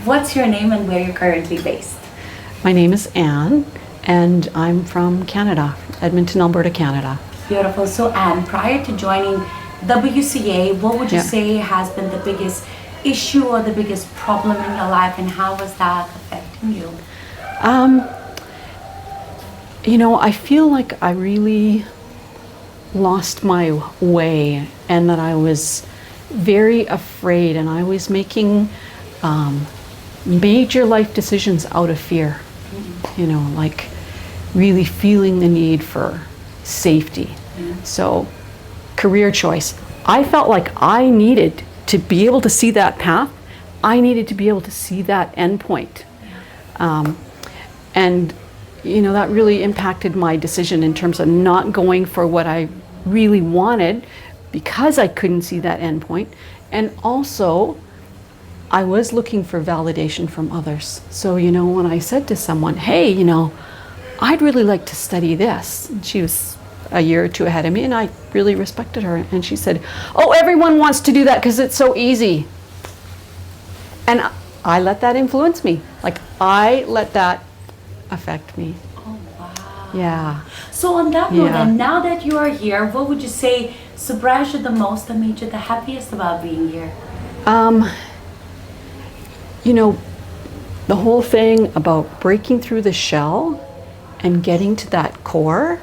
What's your name and where you're currently based? My name is Anne, and I'm from Canada, Edmonton, Alberta, Canada. Beautiful. So Anne, prior to joining WCA, what would you Yeah. say has been the biggest issue or the biggest problem in your life, and how was that affecting you? I feel like I really lost my way, and that I was very afraid, and I was making major life decisions out of fear. Like really feeling the need for safety. So, career choice. I felt like I needed to be able to see that path. I needed to be able to see that end point. And that really impacted my decision in terms of not going for what I really wanted because I couldn't see that end point. And also, I was looking for validation from others. So, when I said to someone, hey, I'd really like to study this. And she was a year or two ahead of me, and I really respected her. And she said, oh, everyone wants to do that because it's so easy. And I let that influence me. Like, I let that affect me. Oh, wow. Yeah. So on that note, and now that you are here, what would you say surprised you the most and made you the happiest about being here? The whole thing about breaking through the shell and getting to that core,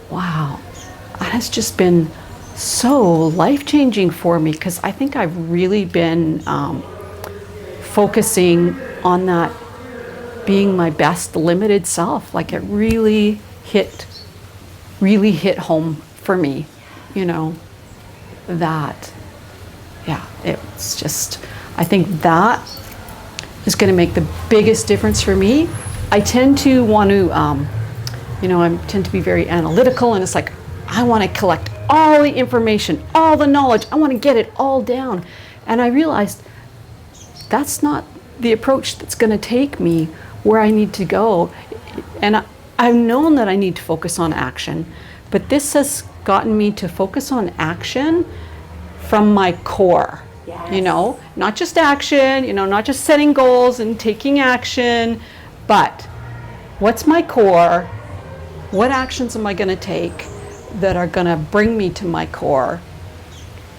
wow, that has just been so life-changing for me, because I think I've really been focusing on that being my best limited self. Like, it really hit home for me, that, it's just, I think that is going to make the biggest difference for me. I tend to want to, I tend to be very analytical, and it's like, I want to collect all the information, all the knowledge, I want to get it all down. And I realized that's not the approach that's going to take me where I need to go. And I've known that I need to focus on action, but this has gotten me to focus on action from my core. Yes. Not just action, not just setting goals and taking action, but what's my core? What actions am I going to take that are going to bring me to my core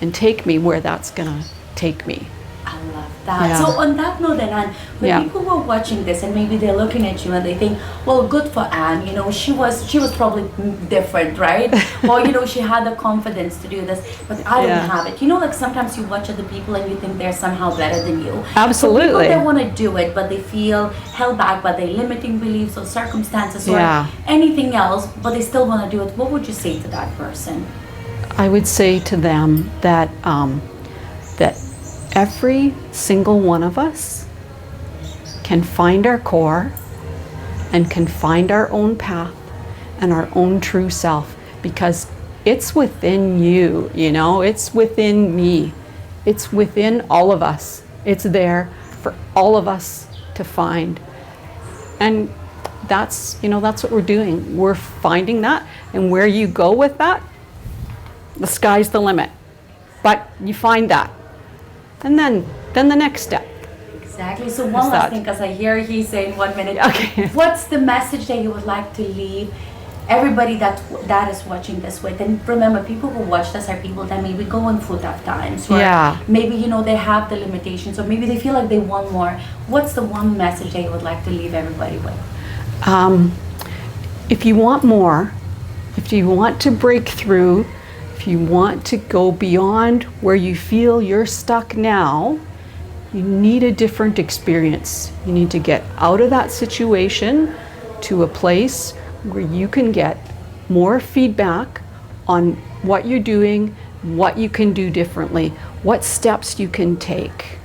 and take me where that's going to take me? I love that. Yeah. So on that note then, Anne, when people were watching this and maybe they're looking at you and they think, well, good for Anne, she was probably different, right? Or, she had the confidence to do this, but I don't have it. Like sometimes you watch other people and you think they're somehow better than you. Absolutely. So people that want to do it, but they feel held back by their limiting beliefs or circumstances or anything else, but they still want to do it. What would you say to that person? I would say to them that that every single one of us can find our core and can find our own path and our own true self, because it's within you, it's within me, it's within all of us. It's there for all of us to find. And that's what we're doing. We're finding that, and where you go with that, the sky's the limit. But you find that. And then the next step. Exactly. So one last thing, because I hear he saying 1 minute. Okay. What's the message that you would like to leave everybody that is watching this with? And remember, people who watch this are people that maybe going through tough times, or maybe they have the limitations, or maybe they feel like they want more. What's the one message that you would like to leave everybody with? If you want more, if you want to break through, if you want to go beyond where you feel you're stuck now, you need a different experience. You need to get out of that situation to a place where you can get more feedback on what you're doing, what you can do differently, what steps you can take.